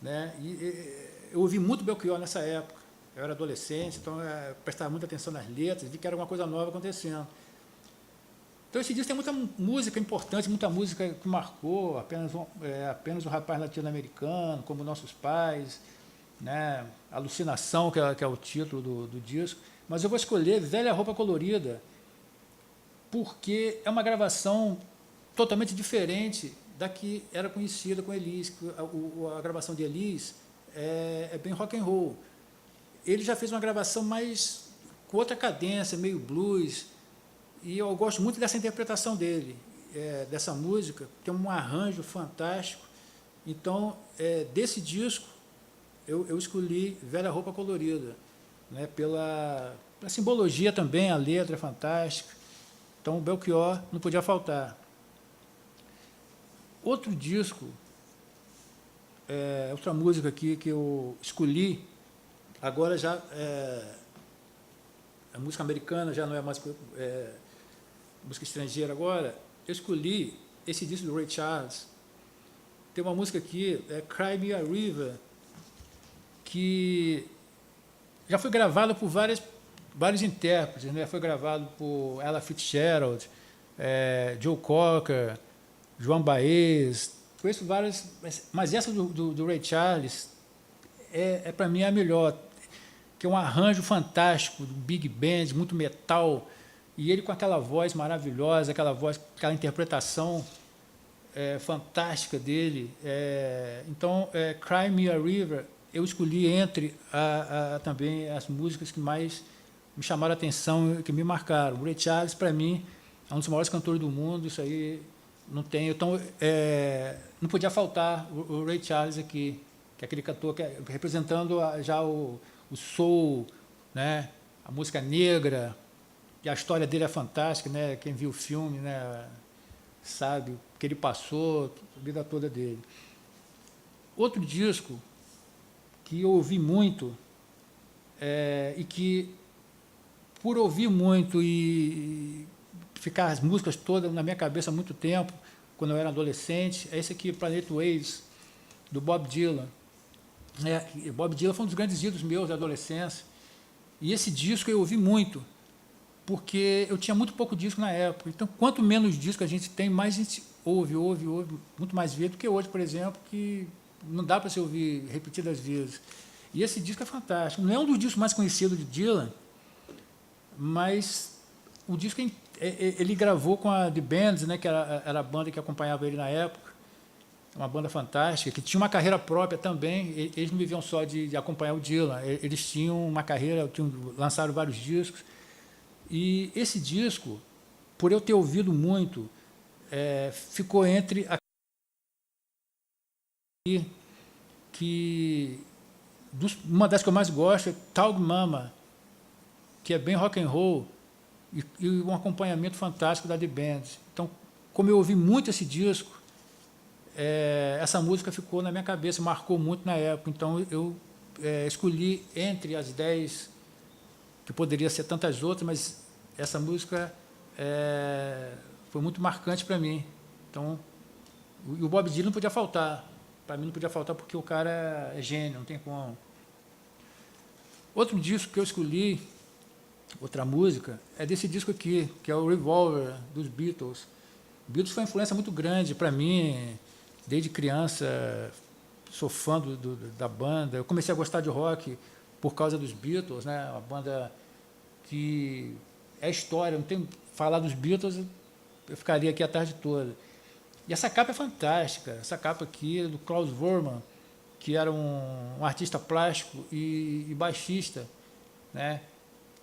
Né? Eu ouvi muito Belchior nessa época, eu era adolescente, então prestava muita atenção nas letras, vi que era uma coisa nova acontecendo. Então, esse disco tem muita música importante, muita música que marcou, apenas um rapaz latino-americano, Como Nossos Pais, né? Alucinação, que é o título do disco. Mas eu vou escolher Velha Roupa Colorida, porque é uma gravação totalmente diferente da que era conhecida com Elis. A gravação de Elis é bem rock and roll. Ele já fez uma gravação mais com outra cadência, meio blues, e eu gosto muito dessa interpretação dele, dessa música, tem um arranjo fantástico. Então, desse disco, eu escolhi Velha Roupa Colorida, né, pela simbologia também, a letra é fantástica. Então, o Belchior não podia faltar. Outro disco, outra música aqui que eu escolhi, agora já a música americana já não é mais música estrangeira agora, eu escolhi esse disco do Ray Charles. Tem uma música aqui, Cry Me a River, que já foi gravada por vários intérpretes, né? Foi gravado por Ella Fitzgerald, Joe Cocker, Joan Baez, conheço várias, mas essa do Ray Charles para mim a melhor, que é um arranjo fantástico, do big band, muito metal, e ele com aquela voz maravilhosa, aquela interpretação fantástica dele. Então, Cry Me a River, eu escolhi entre também as músicas que mais me chamaram a atenção, que me marcaram. O Ray Charles, para mim, é um dos maiores cantores do mundo, isso aí não tem. Então, não podia faltar o Ray Charles aqui, que é aquele cantor representando já o soul, né? A música negra, e a história dele é fantástica, né? Quem viu o filme, né, sabe o que ele passou, a vida toda dele. Outro disco que eu ouvi muito, e que, por ouvir muito e ficar as músicas todas na minha cabeça há muito tempo, quando eu era adolescente. É esse aqui, Planet Waves, do Bob Dylan. Bob Dylan foi um dos grandes ídolos meus da adolescência. E esse disco eu ouvi muito, porque eu tinha muito pouco disco na época. Então, quanto menos disco a gente tem, mais a gente ouve, muito mais vezes do que hoje, por exemplo, que não dá para se ouvir repetidas vezes. E esse disco é fantástico. Não é um dos discos mais conhecidos de Dylan, mas o disco ele gravou com a The Bands, né, que era a banda que acompanhava ele na época, uma banda fantástica, que tinha uma carreira própria também. Eles não viviam só de acompanhar o Dylan, eles tinham uma carreira, lançaram vários discos. E esse disco, por eu ter ouvido muito, ficou entre a que uma das que eu mais gosto é Talg Mama, que é bem rock and roll e um acompanhamento fantástico da The Band. Então, como eu ouvi muito esse disco, essa música ficou na minha cabeça, marcou muito na época. Então, eu escolhi entre as 10, que poderia ser tantas outras, mas essa música foi muito marcante para mim. Então, o Bob Dylan não podia faltar. Para mim não podia faltar, porque o cara é gênio, não tem como. Outro disco que eu escolhi, outra música, é desse disco aqui, que é o Revolver, dos Beatles. Beatles foi uma influência muito grande para mim, desde criança, sou fã da banda. Eu comecei a gostar de rock por causa dos Beatles, né? Uma banda que é história, não tem que falar dos Beatles, eu ficaria aqui a tarde toda. E essa capa é fantástica, essa capa aqui é do Klaus Voormann, que era um artista plástico e baixista, né?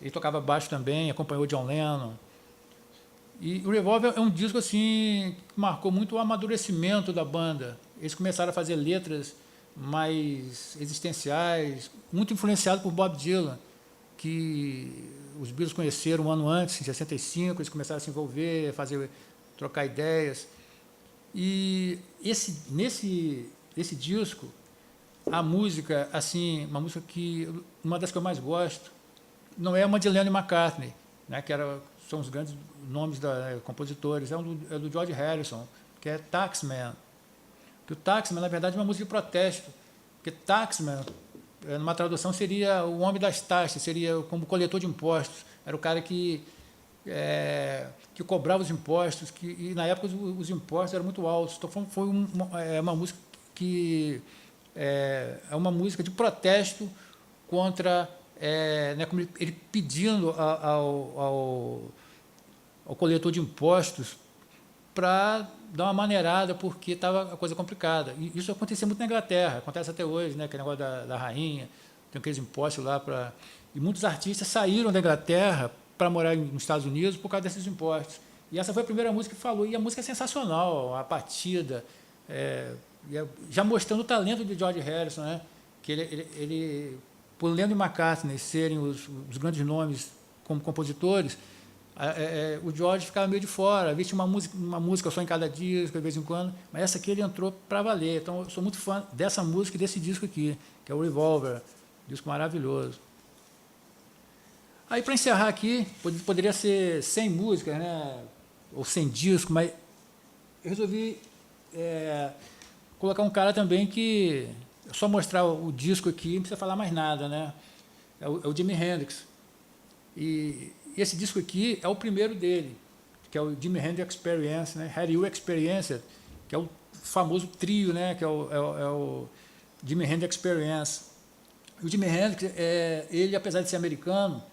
Ele tocava baixo também, acompanhou John Lennon. E o Revolver é um disco assim, que marcou muito o amadurecimento da banda. Eles começaram a fazer letras mais existenciais, muito influenciado por Bob Dylan, que os Beatles conheceram um ano antes, em 65, eles começaram a se envolver, trocar ideias. E nesse disco, a música, assim, uma das que eu mais gosto, não é uma de Lennon e McCartney, né, são os grandes nomes compositores, é do George Harrison, que é Taxman. Que o Taxman, na verdade, é uma música de protesto, porque Taxman, numa tradução, seria o homem das taxas, seria como coletor de impostos, era o cara que cobrava os impostos, e na época os impostos eram muito altos. Então foi uma música que é uma música de protesto contra, né, como ele pedindo ao coletor de impostos para dar uma maneirada, porque estava a coisa complicada. E isso acontecia muito na Inglaterra, acontece até hoje, né, aquele negócio da rainha, tem aqueles impostos lá para... E muitos artistas saíram da Inglaterra para morar nos Estados Unidos por causa desses impostos. E essa foi a primeira música que falou, e a música é sensacional, a batida, já mostrando o talento de George Harrison, né? Que ele por Lennon e McCartney serem os grandes nomes como compositores, o George ficava meio de fora, às vezes tinha uma música só em cada disco, de vez em quando, mas essa aqui ele entrou para valer. Então, eu sou muito fã dessa música e desse disco aqui, que é o Revolver, disco maravilhoso. Aí, para encerrar aqui, poderia ser 100 músicas, né? Ou 100 discos, mas eu resolvi colocar um cara também que só mostrar o disco aqui, não precisa falar mais nada, né? É o Jimi Hendrix. E esse disco aqui é o primeiro dele, que é o Jimi Hendrix Experience, né? Had You Experienced, que é o famoso trio, né? Que é o Jimi Hendrix Experience. O Jimi Hendrix, ele, apesar de ser americano,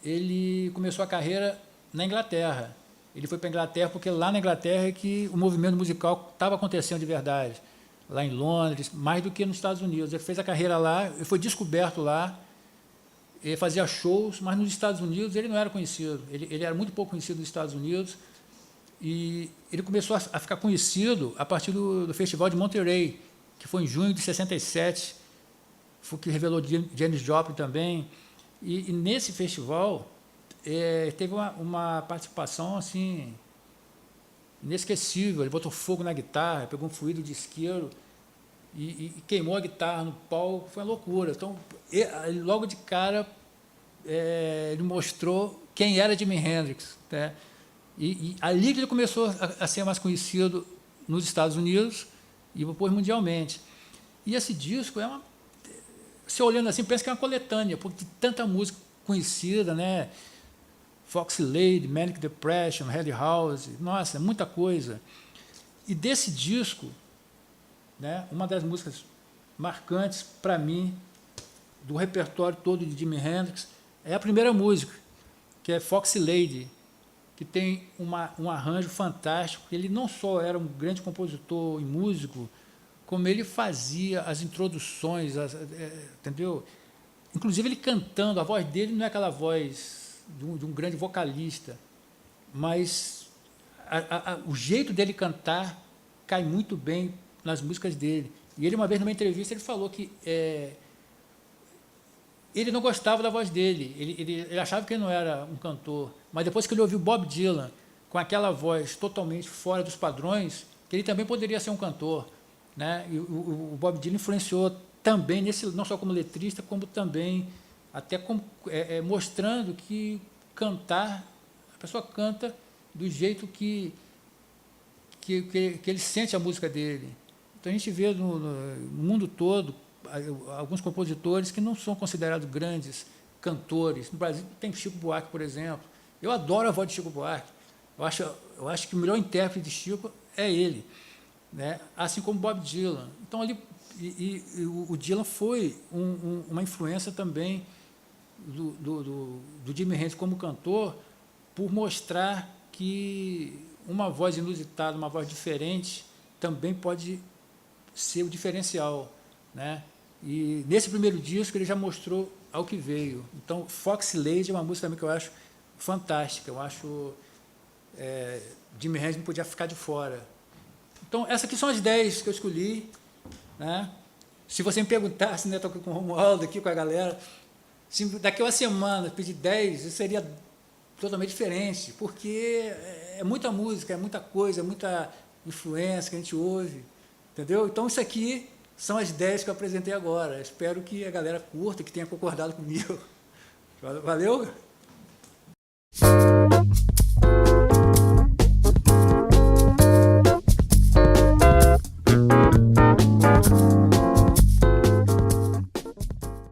ele começou a carreira na Inglaterra. Ele foi para a Inglaterra porque lá na Inglaterra é que o movimento musical estava acontecendo de verdade. Lá em Londres, mais do que nos Estados Unidos. Ele fez a carreira lá, ele foi descoberto lá, ele fazia shows, mas nos Estados Unidos ele não era conhecido. Ele era muito pouco conhecido nos Estados Unidos. E ele começou a ficar conhecido a partir do Festival de Monterey, que foi em junho de 67, foi que revelou Janis Joplin também. E nesse festival teve uma participação assim inesquecível. Ele botou fogo na guitarra, pegou um fluido de isqueiro e queimou a guitarra no palco. Foi uma loucura. Então, logo de cara, ele mostrou quem era Jimi Hendrix, né? E ali que ele começou a ser mais conhecido nos Estados Unidos e depois mundialmente. E esse disco é uma... Você olhando assim, pensa que é uma coletânea, porque tem tanta música conhecida, né? Foxy Lady, Manic Depression, Red House, nossa, é muita coisa. E desse disco, né, uma das músicas marcantes para mim, do repertório todo de Jimi Hendrix, é a primeira música, que é Foxy Lady, que tem um arranjo fantástico. Ele não só era um grande compositor e músico, como ele fazia as introduções, entendeu? Inclusive ele cantando, a voz dele não é aquela voz de um grande vocalista, mas o jeito dele cantar cai muito bem nas músicas dele. E ele, uma vez numa entrevista, ele falou que ele não gostava da voz dele, ele achava que ele não era um cantor, mas depois que ele ouviu Bob Dylan com aquela voz totalmente fora dos padrões, que ele também poderia ser um cantor, né? E o Bob Dylan influenciou também, não só como letrista, como também até mostrando que cantar, a pessoa canta do jeito que ele sente a música dele. Então a gente vê no mundo todo alguns compositores que não são considerados grandes cantores. No Brasil tem Chico Buarque, por exemplo. Eu adoro a voz de Chico Buarque. Eu acho que o melhor intérprete de Chico é ele, né? Assim como Bob Dylan. Então ali o Dylan foi uma influência também do Jimi Hendrix como cantor, por mostrar que uma voz inusitada, uma voz diferente, também pode ser o diferencial, né? E nesse primeiro disco ele já mostrou ao que veio. Então, Foxy Lady é uma música também que eu acho fantástica. Eu acho Jimi Hendrix não podia ficar de fora. Então, essas aqui são as 10 que eu escolhi, né? Se você me perguntasse, né, estou com o Romualdo aqui, com a galera, se daqui a uma semana pedir 10, isso seria totalmente diferente, porque é muita música, é muita coisa, é muita influência que a gente ouve, entendeu? Então, isso aqui são as 10 que eu apresentei agora. Espero que a galera curta, que tenha concordado comigo. Valeu?